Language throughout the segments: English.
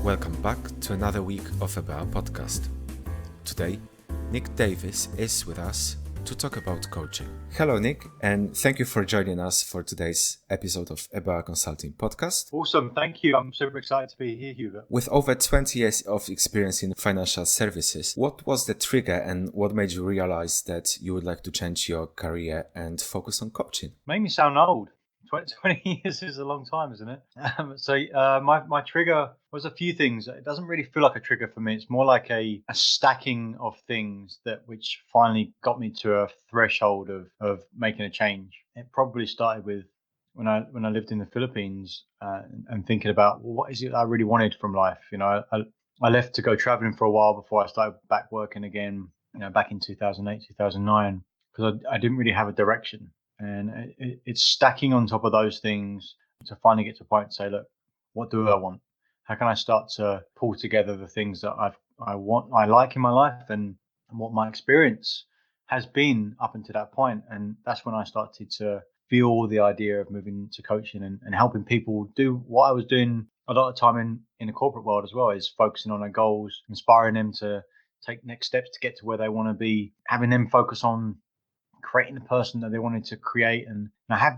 Welcome back to another week of EBA podcast. Today, Nick Davies is with us to talk about coaching. Hello, Nick, and thank you for joining us for today's episode of EBA Consulting Podcast. Awesome, thank you. I'm super excited to be here, Hubert. With over 20 years of experience in financial services, what was the trigger and what made you realize that you would like to change your career and focus on coaching? Made me sound old. 20 years is a long time, isn't it? My trigger was a few things. It doesn't really feel like a trigger for me. It's more like a stacking of things which finally got me to a threshold of making a change. It probably started with when I lived in the Philippines and thinking about what is it I really wanted from life. I left to go traveling for a while before I started back working again. Back in 2008, 2009, because I didn't really have a direction. And it's stacking on top of those things to finally get to a point and say, look, what do I want? How can I start to pull together the things that I like in my life and what my experience has been up until that point? And that's when I started to feel the idea of moving to coaching and helping people do what I was doing a lot of time in the corporate world as well, is focusing on their goals, inspiring them to take next steps to get to where they want to be, having them focus on creating the person that they wanted to create and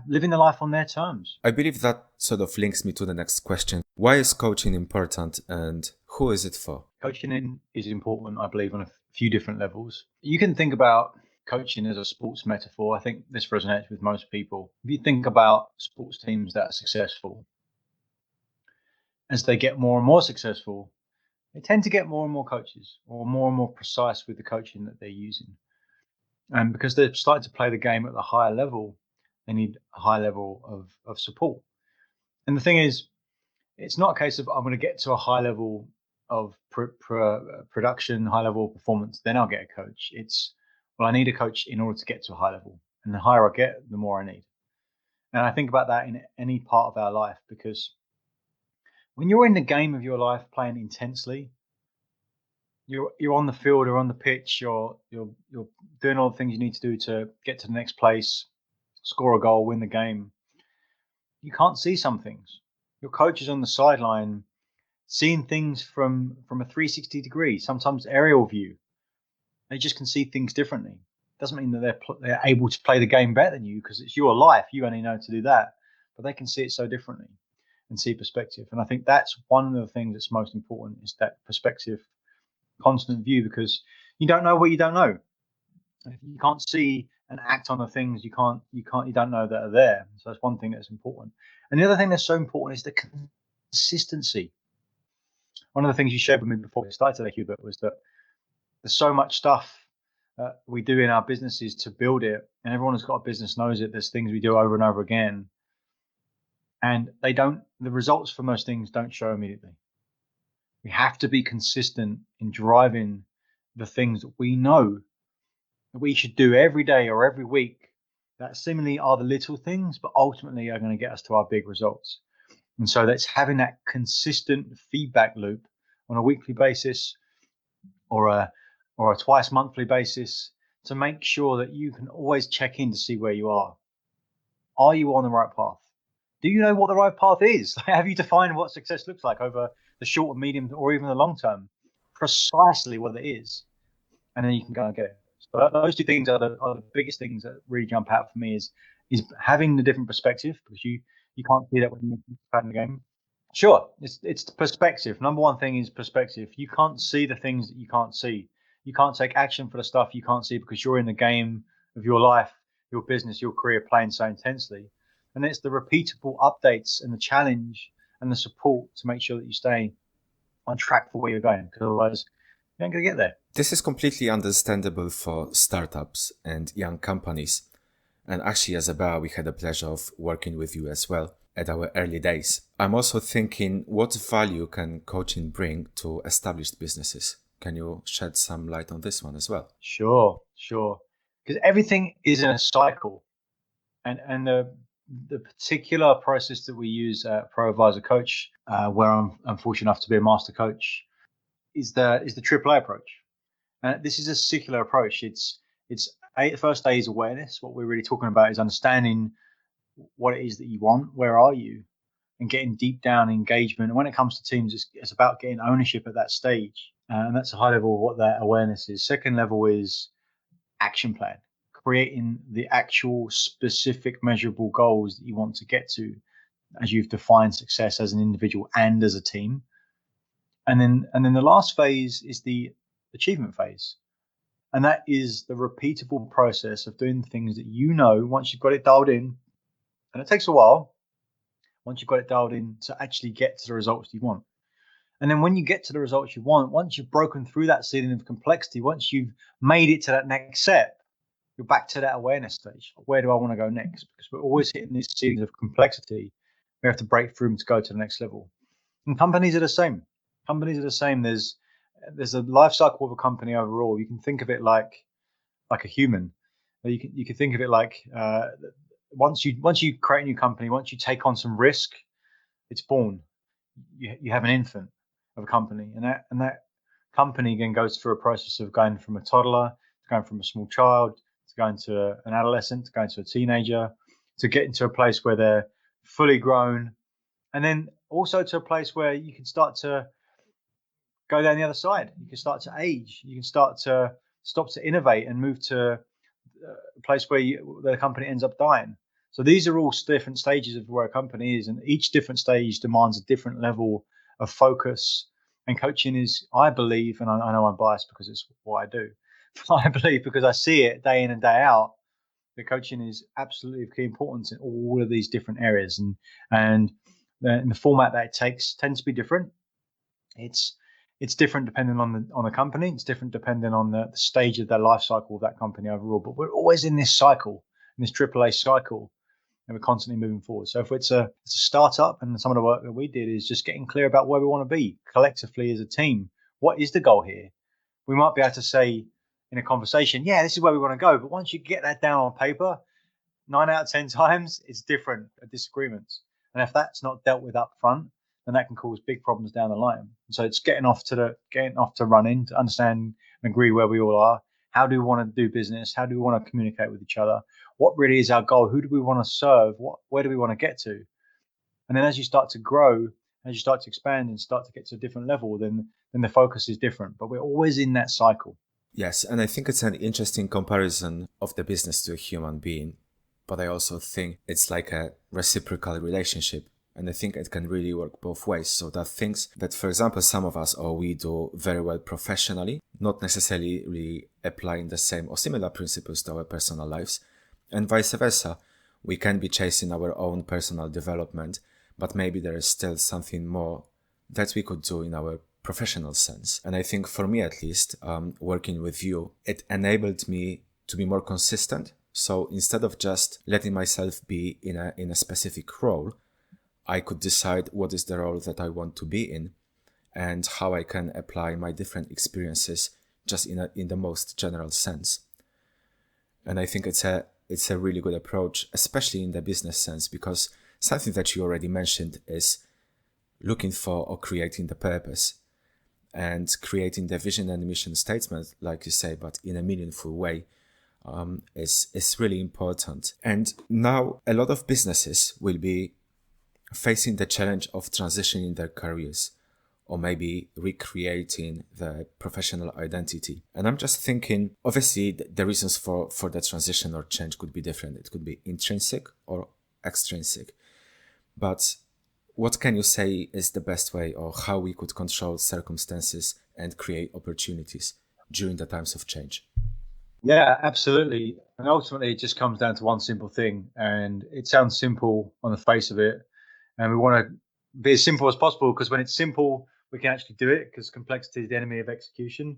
living the life on their terms. I believe that sort of links me to the next question. Why is coaching important and who is it for? Coaching is important, I believe, on a few different levels. You can think about coaching as a sports metaphor. I think this resonates with most people. If you think about sports teams that are successful, as they get more and more successful, they tend to get more and more coaches or more precise with the coaching that they're using. And because they've started to play the game at the higher level, they need a high level of support. And the thing is, it's not a case of I'm going to get to a high level of production, high level of performance, then I'll get a coach. It's, well, I need a coach in order to get to a high level. And the higher I get, the more I need. And I think about that in any part of our life, because when you're in the game of your life playing intensely, you're on the field or on the pitch, you're doing all the things you need to do to get to the next place, score a goal, win the game. You can't see some things. Your coach is on the sideline seeing things from a 360 degree, sometimes aerial view. They just can see things differently. Doesn't mean that they're able to play the game better than you, because it's your life. You only know to do that, but they can see it so differently and see perspective. And I think that's one of the things that's most important, is that perspective, constant view, because you don't know what you don't know. If you can't see and act on the things you don't know that are there. So that's one thing that's important. And the other thing that's so important is the consistency. One of the things you shared with me before we started today, Hubert, was that there's so much stuff we do in our businesses to build it, and everyone who's got a business knows it. There's things we do over and over again, and the results from those things don't show immediately. We have to be consistent in driving the things that we know that we should do every day or every week, that seemingly are the little things, but ultimately are going to get us to our big results. And so that's having that consistent feedback loop on a weekly basis or a twice monthly basis, to make sure that you can always check in to see where you are. Are you on the right path? Do you know what the right path is? Have you defined what success looks like over the short, medium, or even the long term? Precisely what it is. And then you can go and get it. So those two things are the biggest things that really jump out for me, is having the different perspective, because you can't see that when you're playing the game. Sure, it's the perspective. Number one thing is perspective. You can't see the things that you can't see. You can't take action for the stuff you can't see, because you're in the game of your life, your business, your career, playing so intensely. And it's the repeatable updates and the challenge and the support to make sure that you stay on track for where you're going, because otherwise you ain't going to get there. This is completely understandable for startups and young companies. And actually, as a EBA, we had the pleasure of working with you as well at our early days. I'm also thinking, what value can coaching bring to established businesses? Can you shed some light on this one as well? Sure. Because everything is in a cycle. And the particular process that we use at Pro Advisor Coach, where I'm fortunate enough to be a master coach, is the AAA approach. And this is a circular approach. The first day is awareness. What we're really talking about is understanding what it is that you want. Where are you? and getting deep down engagement. And when it comes to teams, it's about getting ownership at that stage. And that's a high level of what that awareness is. Second level is action plan, creating the actual specific measurable goals that you want to get to as you've defined success as an individual and as a team. And then the last phase is the achievement phase. And that is the repeatable process of doing things that once you've got it dialed in, and it takes a while, once you've got it dialed in to actually get to the results you want. And then when you get to the results you want, once you've broken through that ceiling of complexity, once you've made it to that next step, you're back to that awareness stage. Where do I want to go next? Because we're always hitting these ceilings of complexity. We have to break through them to go to the next level. And companies are the same. There's a life cycle of a company overall. You can think of it like a human. You can think of it like once you create a new company, once you take on some risk, it's born. You have an infant of a company, and that company again goes through a process of going from a toddler to going from a small child to going to an adolescent to going to a teenager to getting to a place where they're fully grown, and then also to a place where you can start to go down the other side. You can start to age. You can start to stop to innovate and move to a place where the company ends up dying. So these are all different stages of where a company is, and each different stage demands a different level of focus. And coaching is, I believe, and I know I'm biased because it's what I do, I believe because I see it day in and day out, that coaching is absolutely of key importance in all of these different areas. And the format that it takes tends to be different. It's different depending on the company. It's different depending on the stage of their life cycle of that company overall. But we're always in this cycle, in this AAA cycle, and we're constantly moving forward. So if it's a startup, and some of the work that we did is just getting clear about where we want to be collectively as a team. What is the goal here? We might be able to say in a conversation, yeah, this is where we want to go. But once you get that down on paper, 9 out of 10 times it's different disagreements. And if that's not dealt with up front, then that can cause big problems down the line. So it's getting off to running, to understand and agree where we all are. How do we want to do business? How do we want to communicate with each other? What really is our goal? Who do we want to serve? Where do we want to get to? And then as you start to grow, as you start to expand and start to get to a different level, then the focus is different. But we're always in that cycle. Yes, and I think it's an interesting comparison of the business to a human being. But I also think it's like a reciprocal relationship. And I think it can really work both ways. So that things that, for example, some of us or we do very well professionally, not necessarily really applying the same or similar principles to our personal lives. And vice versa. We can be chasing our own personal development, but maybe there is still something more that we could do in our professional sense. And I think for me, at least, working with you, it enabled me to be more consistent. So instead of just letting myself be in a specific role, I could decide what is the role that I want to be in and how I can apply my different experiences just in the most general sense. And I think it's a really good approach, especially in the business sense, because something that you already mentioned is looking for or creating the purpose and creating the vision and mission statement, like you say, but in a meaningful way. Is really important. And now a lot of businesses will be facing the challenge of transitioning their careers or maybe recreating their professional identity. And I'm just thinking, obviously, the reasons for the transition or change could be different. It could be intrinsic or extrinsic. But what can you say is the best way or how we could control circumstances and create opportunities during the times of change? Yeah, absolutely. And ultimately, it just comes down to one simple thing. And it sounds simple on the face of it. And we want to be as simple as possible, because when it's simple, we can actually do it, because complexity is the enemy of execution.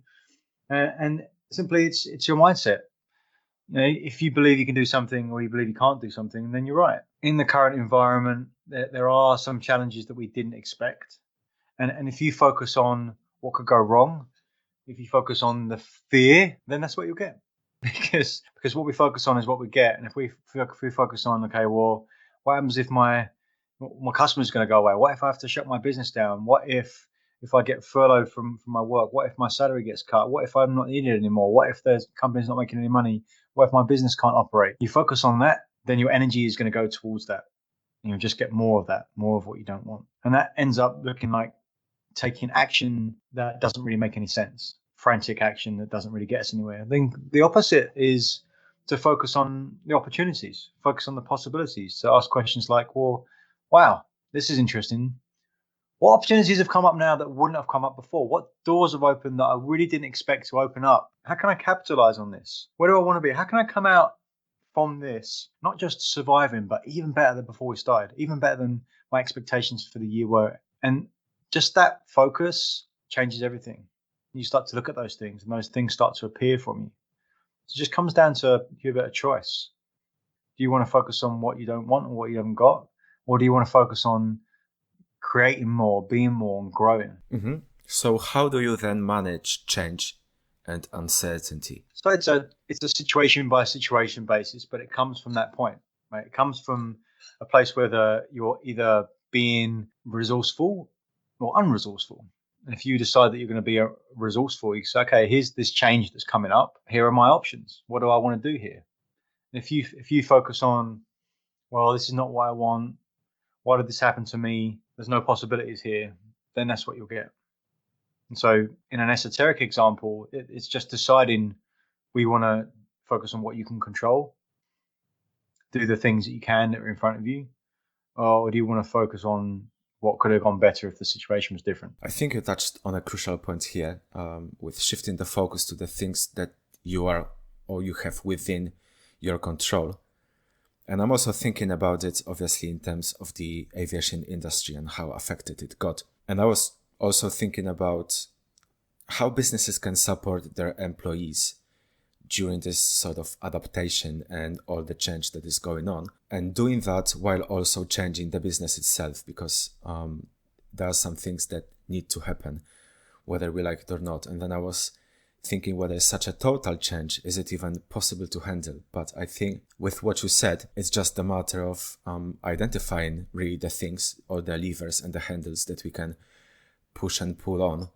And simply, it's your mindset. If you believe you can do something or you believe you can't do something, then you're right. In the current environment, there are some challenges that we didn't expect. And if you focus on what could go wrong, if you focus on the fear, then that's what you'll get. Because what we focus on is what we get. And if we focus on, okay, well, what happens if my customer's going to go away? What if I have to shut my business down? What if I get furloughed from my work? What if my salary gets cut? What if I'm not needed anymore? What if the company's not making any money? What if my business can't operate? You focus on that, then your energy is going to go towards that. You just get more of that, more of what you don't want. And that ends up looking like taking action that doesn't really make any sense, frantic action that doesn't really get us anywhere. I think the opposite is to focus on the opportunities, focus on the possibilities, to ask questions like, well, wow, this is interesting. What opportunities have come up now that wouldn't have come up before? What doors have opened that I really didn't expect to open up? How can I capitalize on this? Where do I want to be? How can I come out from this, not just surviving, but even better than before we started, even better than my expectations for the year were? And just that focus changes everything. You start to look at those things, and those things start to appear from you. So it just comes down to you have a choice. Do you want to focus on what you don't want or what you haven't got? Or do you want to focus on creating more, being more, and growing? Mm-hmm. So how do you then manage change and uncertainty? So it's a situation by situation basis, but it comes from that point, right? It comes from a place where you're either being resourceful or unresourceful. And if you decide that you're going to be resourceful, you say, okay, here's this change that's coming up. Here are my options. What do I want to do here? And if you focus on, well, this is not what I want. Why did this happen to me? There's no possibilities here. Then that's what you'll get. And so in an esoteric example, it's just deciding we want to focus on what you can control, do the things that you can that are in front of you, or do you want to focus on what could have gone better if the situation was different? I think you touched on a crucial point here with shifting the focus to the things that you are or you have within your control. And I'm also thinking about it, obviously, in terms of the aviation industry and how affected it got. And I was also thinking about how businesses can support their employees during this sort of adaptation and all the change that is going on, and doing that while also changing the business itself, because there are some things that need to happen, whether we like it or not. And then I was thinking whether such a total change, is it even possible to handle? But I think with what you said, it's just a matter of identifying really the things or the levers and the handles that we can push and pull on.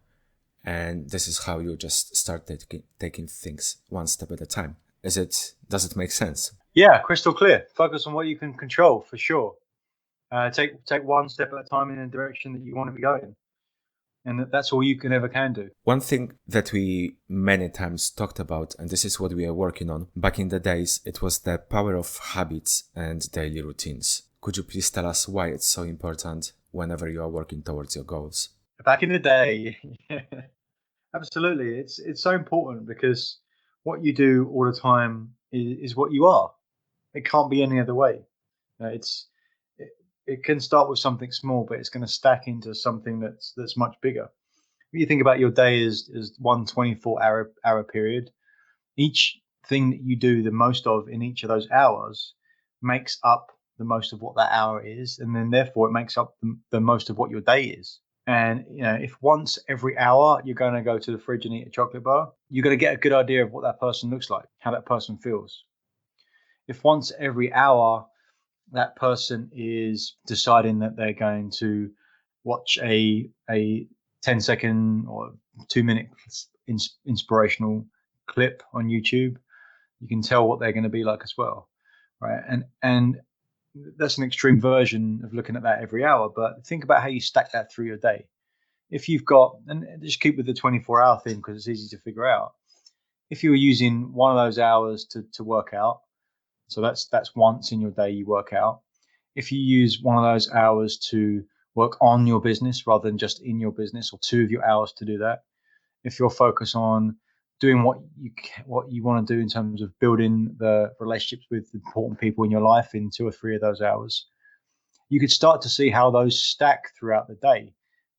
And this is how you just start taking things one step at a time. Does it make sense? Yeah, crystal clear. Focus on what you can control, for sure. Take one step at a time in the direction that you want to be going. And that's all you can do. One thing that we many times talked about, and this is what we are working on, back in the days, it was the power of habits and daily routines. Could you please tell us why it's so important whenever you are working towards your goals? Back in the day, absolutely. It's so important because what you do all the time is what you are. It can't be any other way. It can start with something small, but it's going to stack into something that's much bigger. If you think about your day as one 24-hour period, each thing that you do the most of in each of those hours makes up the most of what that hour is, and then therefore it makes up the most of what your day is. And if once every hour you're going to go to the fridge and eat a chocolate bar, you're going to get a good idea of what that person looks like, how that person feels. If once every hour that person is deciding that they're going to watch a 10-second or 2-minute inspirational clip on YouTube, you can tell what they're going to be like as well, right? And that's an extreme version of looking at that every hour, but think about how you stack that through your day. If you've got, and just keep with the 24-hour thing because it's easy to figure out. If you were using one of those hours to work out, so that's once in your day you work out. If you use one of those hours to work on your business rather than just in your business, or 2 of your hours to do that, if you're focused on doing what you want to do in terms of building the relationships with important people in your life in 2 or 3 of those hours, you could start to see how those stack throughout the day.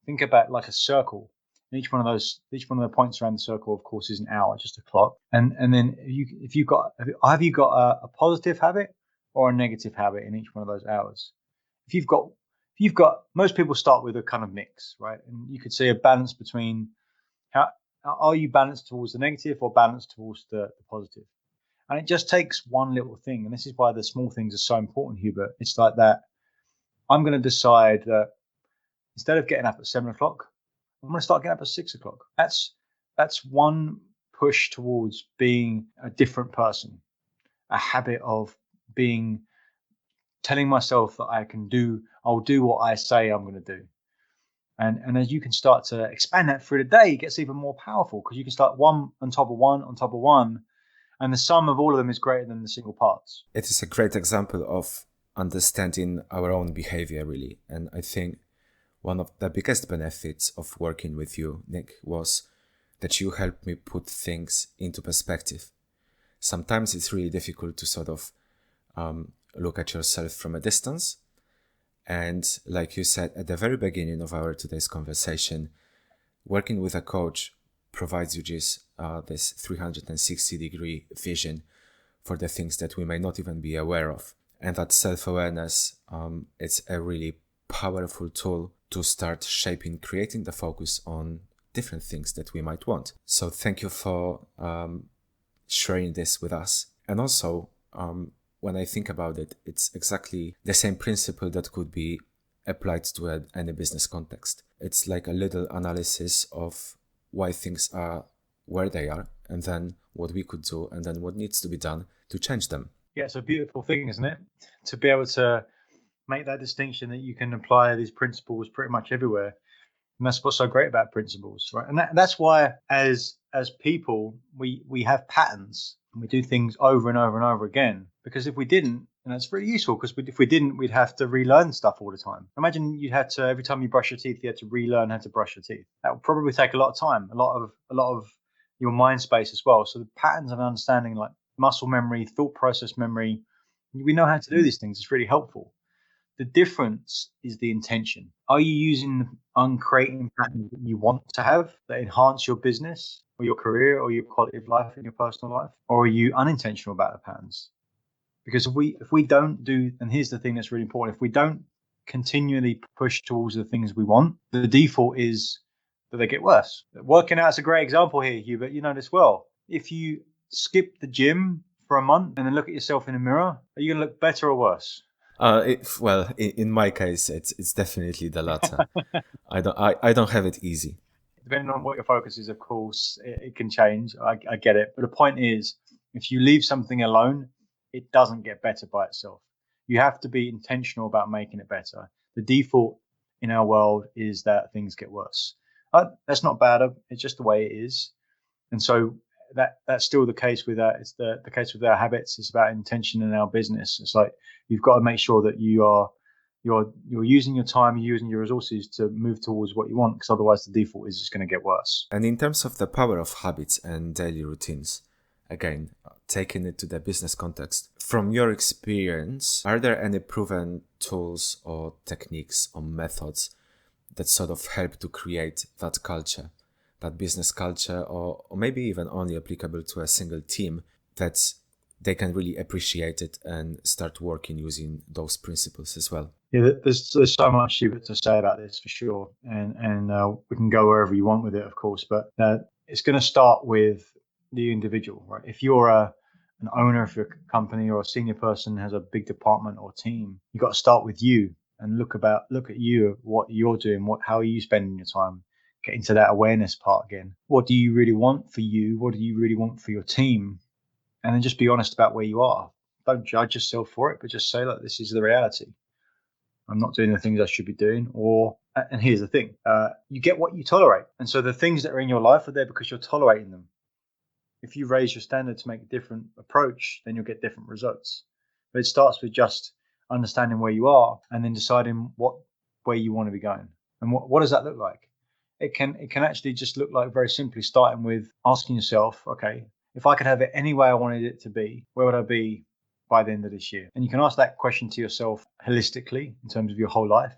Think about like a circle. Each one of the points around the circle, of course, is an hour, just a clock. And then have you got a positive habit or a negative habit in each one of those hours? If you've got, most people start with a kind of mix, right? And you could see a balance between how are you balanced towards the negative or balanced towards the positive? And it just takes one little thing. And this is why the small things are so important, Hubert. It's like that. I'm going to decide that instead of getting up at 7:00, I'm going to start getting up at 6:00. That's one push towards being a different person, a habit of being telling myself that I'll do what I say I'm going to do. And as you can start to expand that through the day, it gets even more powerful because you can start one on top of one on top of one, and the sum of all of them is greater than the single parts. It is a great example of understanding our own behavior, really. And I think one of the biggest benefits of working with you, Nick, was that you helped me put things into perspective. Sometimes it's really difficult to sort of look at yourself from a distance. And like you said at the very beginning of our today's conversation, working with a coach provides you this 360-degree vision for the things that we may not even be aware of. And that self-awareness, it's a really powerful tool to start creating the focus on different things that we might want. So thank you for sharing this with us. And also, when I think about it, it's exactly the same principle that could be applied to any business context. It's like a little analysis of why things are where they are, and then what we could do, and then what needs to be done to change them. Yeah, it's a beautiful thing, isn't it? To be able to make that distinction that you can apply these principles pretty much everywhere. And that's what's so great about principles, right? And that's why as people, we have patterns and we do things over and over and over again. Because if we didn't, and that's really useful, because if we didn't, we'd have to relearn stuff all the time. Imagine you had to, every time you brush your teeth, you had to relearn how to brush your teeth. That would probably take a lot of time, a lot of your mind space as well. So the patterns of understanding, like muscle memory, thought process memory, we know how to do these things. It's really helpful. The difference is the intention. Are you using on creating patterns that you want to have that enhance your business or your career or your quality of life in your personal life? Or are you unintentional about the patterns? Because if we don't do, and here's the thing that's really important, if we don't continually push towards the things we want, the default is that they get worse. Working out is a great example here, Hubert. You know this well. If you skip the gym for a month and then look at yourself in the mirror, are you going to look better or worse? In my case, it's definitely the latter. I don't have it easy. Depending on what your focus is, of course, it can change. I get it. But the point is, if you leave something alone, it doesn't get better by itself. You have to be intentional about making it better. The default in our world is that things get worse. That's not bad. It's just the way it is. And so that's still the case with that. It's the case with our habits. It's about intention in our business. It's like you've got to make sure that you're using your time, you're using your resources to move towards what you want, because otherwise the default is just going to get worse. And in terms of the power of habits and daily routines, again, taking it to the business context, from your experience, are there any proven tools or techniques or methods that sort of help to create that culture, that business culture, or maybe even only applicable to a single team, that they can really appreciate it and start working using those principles as well? Yeah, there's so much to say about this for sure, and we can go wherever you want with it, of course, but it's going to start with the individual, right? If you're an owner of your company or a senior person has a big department or team, you got to start with you and look at you, what you're doing, how are you spending your time, get into that awareness part again. What do you really want for you? What do you really want for your team? And then just be honest about where you are. Don't judge yourself for it, but just say, look, this is the reality. I'm not doing the things I should be doing. And here's the thing, you get what you tolerate. And so the things that are in your life are there because you're tolerating them. If you raise your standard to make a different approach, then you'll get different results. But it starts with just understanding where you are and then deciding where you want to be going. And what does that look like? It can actually just look like, very simply, starting with asking yourself, okay, if I could have it any way I wanted it to be, where would I be by the end of this year? And you can ask that question to yourself holistically in terms of your whole life,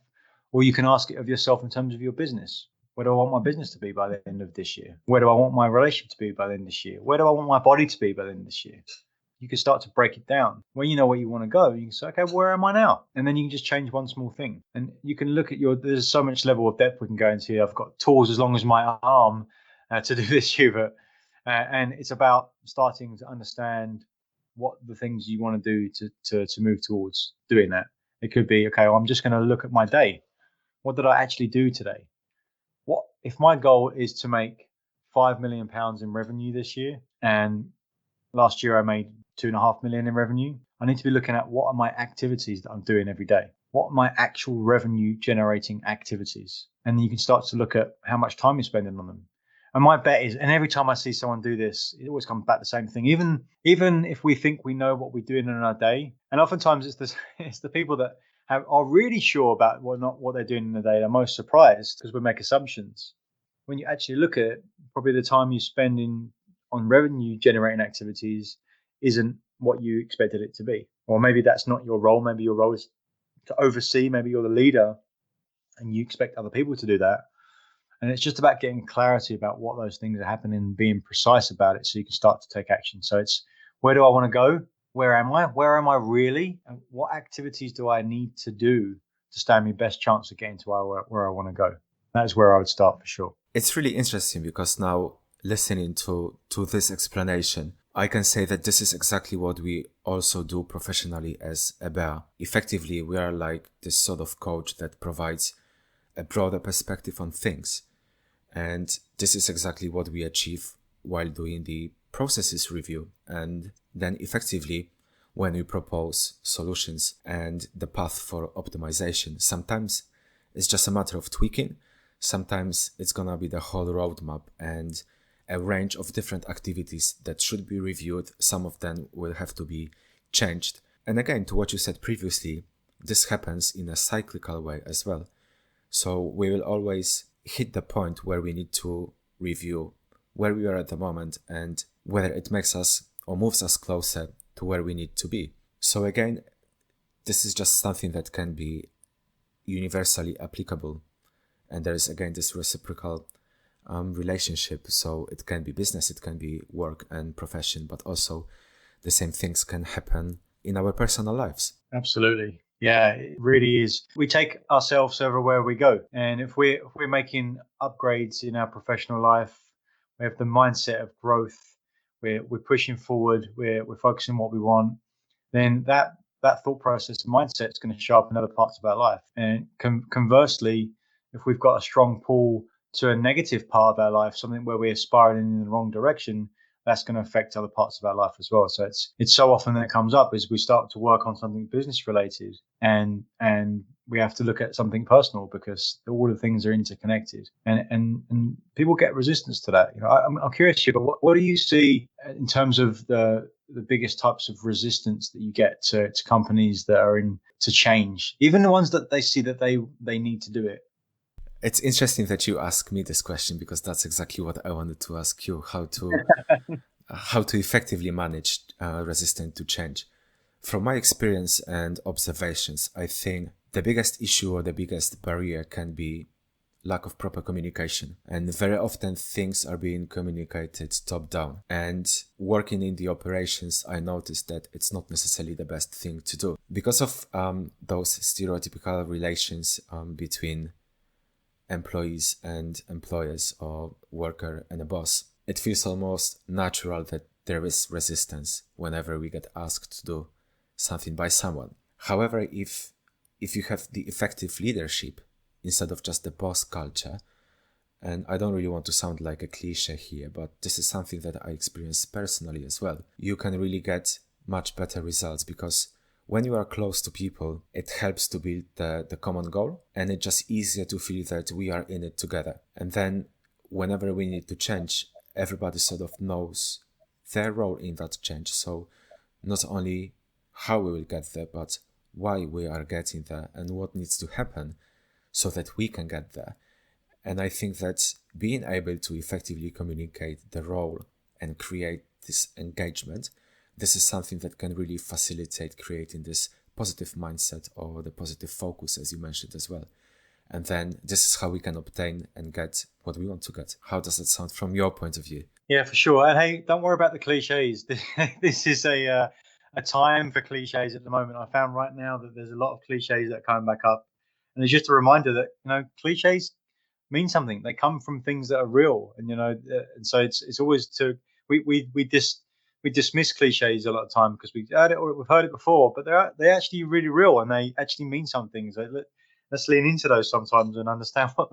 or you can ask it of yourself in terms of your business. Where do I want my business to be by the end of this year? Where do I want my relationship to be by the end of this year? Where do I want my body to be by the end of this year? You can start to break it down. When you know where you want to go, you can say, okay, where am I now? And then you can just change one small thing. And you can look at there's so much level of depth we can go into here. I've got tools as long as my arm to do this, Hubert. And it's about starting to understand what the things you want to do to move towards doing that. It could be, okay, well, I'm just going to look at my day. What did I actually do today? What if my goal is to make £5 million in revenue this year, and last year I made 2.5 million in revenue? I need to be looking at what are my activities that I'm doing every day. What are my actual revenue generating activities? And you can start to look at how much time you're spending on them. And my bet is, and every time I see someone do this, it always comes back the same thing. Even if we think we know what we're doing in our day, and oftentimes it's the people that are really sure about what they're doing in the day. They're most surprised because we make assumptions. When you actually look at it, probably the time you spend on revenue generating activities isn't what you expected it to be. Or maybe that's not your role. Maybe your role is to oversee. Maybe you're the leader and you expect other people to do that. And it's just about getting clarity about what those things are happening and being precise about it so you can start to take action. So it's, where do I want to go? Where am I? Where am I really? And what activities do I need to do to stand my best chance of getting to where I want to go? That is where I would start for sure. It's really interesting because now listening to this explanation, I can say that this is exactly what we also do professionally as a bear. Effectively, we are like this sort of coach that provides a broader perspective on things. And this is exactly what we achieve while doing the processes review. And then effectively, when we propose solutions and the path for optimization, sometimes it's just a matter of tweaking. Sometimes it's going to be the whole roadmap and a range of different activities that should be reviewed. Some of them will have to be changed. And again, to what you said previously, this happens in a cyclical way as well. So we will always hit the point where we need to review where we are at the moment and whether it makes us or moves us closer to where we need to be. So again, this is just something that can be universally applicable. And there is again this reciprocal relationship. So it can be business, it can be work and profession, but also the same things can happen in our personal lives. Absolutely. Yeah, it really is. We take ourselves everywhere we go. And if we're making upgrades in our professional life, we have the mindset of growth, we're pushing forward, we're focusing on what we want, then that thought process and mindset is going to show up in other parts of our life. And conversely, if we've got a strong pull to a negative part of our life, something where we're spiraling in the wrong direction, that's going to affect other parts of our life as well. So it's so often that it comes up is we start to work on something business related and we have to look at something personal because all the things are interconnected and people get resistance to that. You know, I'm curious here, but what do you see in terms of the biggest types of resistance that you get to companies that are in to change, even the ones that they see that they need to do it? It's interesting that you ask me this question because that's exactly what I wanted to ask you, how to effectively manage resistance to change. From my experience and observations, I think the biggest issue or the biggest barrier can be lack of proper communication. And very often things are being communicated top down. And working in the operations, I noticed that it's not necessarily the best thing to do. Because of those stereotypical relations between employees and employers or worker and a boss, it feels almost natural that there is resistance whenever we get asked to do something by someone. However, if you have the effective leadership instead of just the boss culture, and I don't really want to sound like a cliche here, but this is something that I experienced personally as well, you can really get much better results because when you are close to people, it helps to build the common goal, and it's just easier to feel that we are in it together. And then whenever we need to change, everybody sort of knows their role in that change. So not only how we will get there, but why we are getting there and what needs to happen so that we can get there. And I think that being able to effectively communicate the role and create this engagement, this is something that can really facilitate creating this positive mindset or the positive focus, as you mentioned as well. And then this is how we can obtain and get what we want to get. How does it sound from your point of view? Yeah, for sure. And hey, don't worry about the cliches. This is a time for cliches at the moment. I found right now that there's a lot of cliches that are coming back up. And it's just a reminder that, you know, cliches mean something. They come from things that are real. And, you know, and so it's always we dismiss cliches a lot of time because we've heard it before, but they're actually really real and they actually mean something. So let's lean into those sometimes and understand what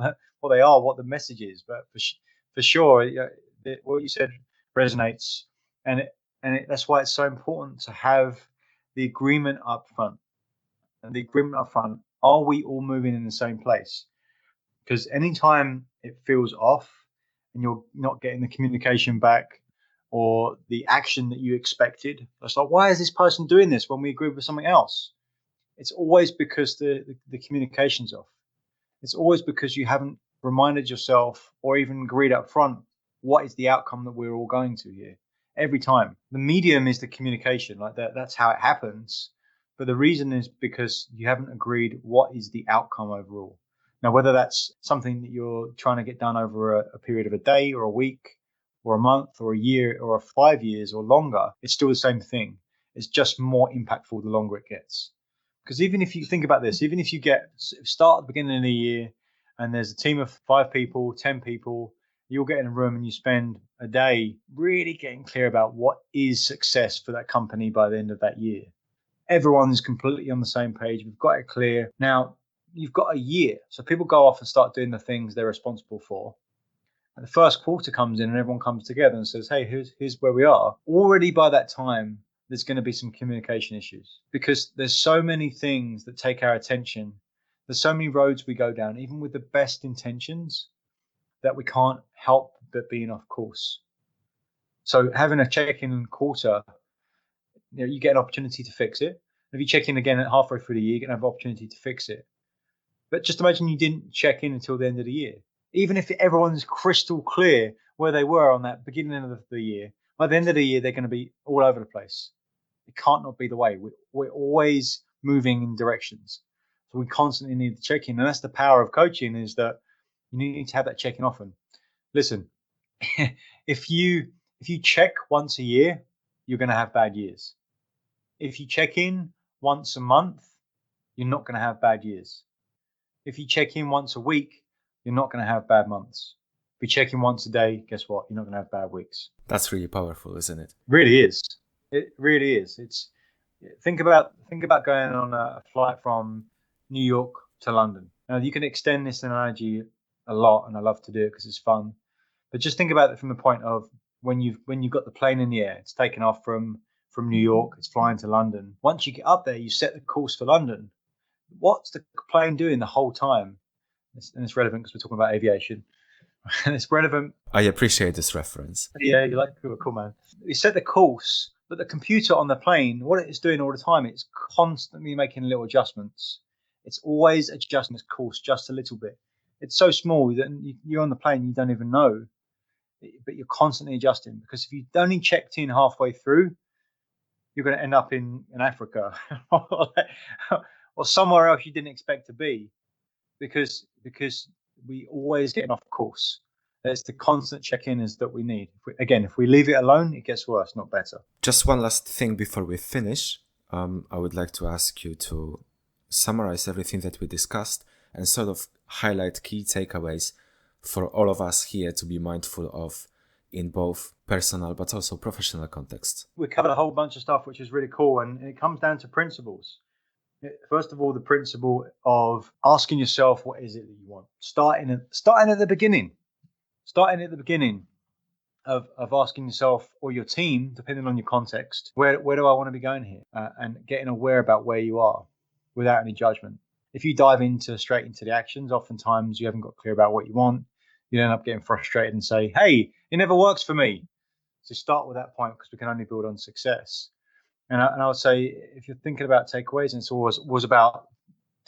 they are, what the message is. But for sure, what you said resonates, and that's why it's so important to have the agreement up front. And the agreement up front, are we all moving in the same place? Because anytime it feels off and you're not getting the communication back or the action that you expected, it's like, why is this person doing this when we agreed with something else? It's always because the communication's off. It's always because you haven't reminded yourself or even agreed up front what is the outcome that we're all going to here. Every time. The medium is the communication, like that's how it happens. But the reason is because you haven't agreed what is the outcome overall. Now, whether that's something that you're trying to get done over a period of a day or a week or a month or a year or 5 years or longer, it's still the same thing. It's just more impactful the longer it gets. Because even if you think about this, even if you start at the beginning of the year and there's a team of 5 people, 10 people, you'll get in a room and you spend a day really getting clear about what is success for that company by the end of that year. Everyone is completely on the same page. We've got it clear. Now, you've got a year. So people go off and start doing the things they're responsible for. And the first quarter comes in and everyone comes together and says, hey, here's where we are. Already by that time, there's going to be some communication issues because there's so many things that take our attention. There's so many roads we go down, even with the best intentions, that we can't help but being off course. So having a check-in quarter, you get an opportunity to fix it. If you check in again at halfway through the year, you're going to have an opportunity to fix it. But just imagine you didn't check in until the end of the year. Even if everyone's crystal clear where they were on that beginning of the year, by the end of the year, they're going to be all over the place. It can't not be the way. We're always moving in directions. So we constantly need to check in. And that's the power of coaching, is that you need to have that check-in often. Listen, if you check once a year, you're going to have bad years. If you check in once a month, you're not going to have bad years. If you check in once a week, you're not going to have bad months. If you check in once a day, guess what? You're not going to have bad weeks. That's really powerful, isn't it? Really is. It really is. It's think about going on a flight from New York to London. Now you can extend this analogy a lot, and I love to do it because it's fun. But just think about it from the point of when you've got the plane in the air, it's taken off from New York, it's flying to London. Once you get up there, you set the course for London. What's the plane doing the whole time? And it's relevant because we're talking about aviation. And it's relevant. I appreciate this reference. Yeah, you like cool, man. You set the course, but the computer on the plane, what it's doing all the time, it's constantly making little adjustments. It's always adjusting its course just a little bit. It's so small that you're on the plane, you don't even know, but you're constantly adjusting. Because if you only checked in halfway through, you're going to end up in Africa or somewhere else you didn't expect to be, because we always get off course. It's the constant check-ins that we need. If we leave it alone, it gets worse, not better. Just one last thing before we finish. I would like to ask you to summarize everything that we discussed and sort of highlight key takeaways for all of us here to be mindful of in both personal but also professional contexts. We covered a whole bunch of stuff, which is really cool, and it comes down to principles. First of all, the principle of asking yourself, what is it that you want? Starting at the beginning. Starting at the beginning of asking yourself or your team, depending on your context, where do I want to be going here? And getting aware about where you are without any judgment. If you dive straight into the actions, oftentimes you haven't got clear about what you want. You end up getting frustrated and say, hey, it never works for me. So start with that point, because we can only build on success. And I would say, if you're thinking about takeaways, and it's always was about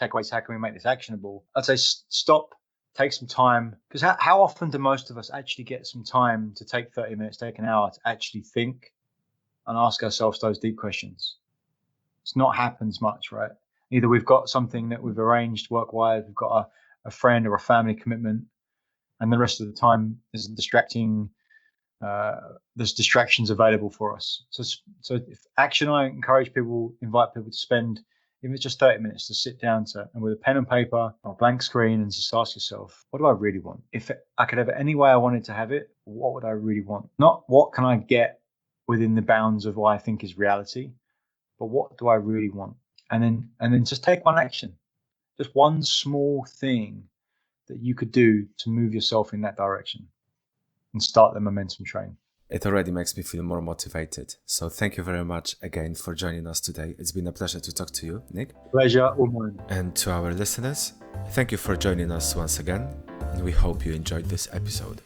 takeaways, how can we make this actionable? I'd say stop, take some time, because how often do most of us actually get some time to take 30 minutes, take an hour to actually think and ask ourselves those deep questions? It's not happens much, right? Either we've got something that we've arranged work-wise, we've got a friend or a family commitment, and the rest of the time there's distractions available for us. So if action, I invite people to spend, even if it's just 30 minutes, to sit down and with a pen and paper or a blank screen and just ask yourself, what do I really want? If I could have it any way I wanted to have it, what would I really want? Not what can I get within the bounds of what I think is reality, but what do I really want? And then just take one action, just one small thing that you could do to move yourself in that direction and start the momentum train. It already makes me feel more motivated. So thank you very much again for joining us today. It's been a pleasure to talk to you, Nick. Pleasure, all mine. And to our listeners, thank you for joining us once again, and we hope you enjoyed this episode.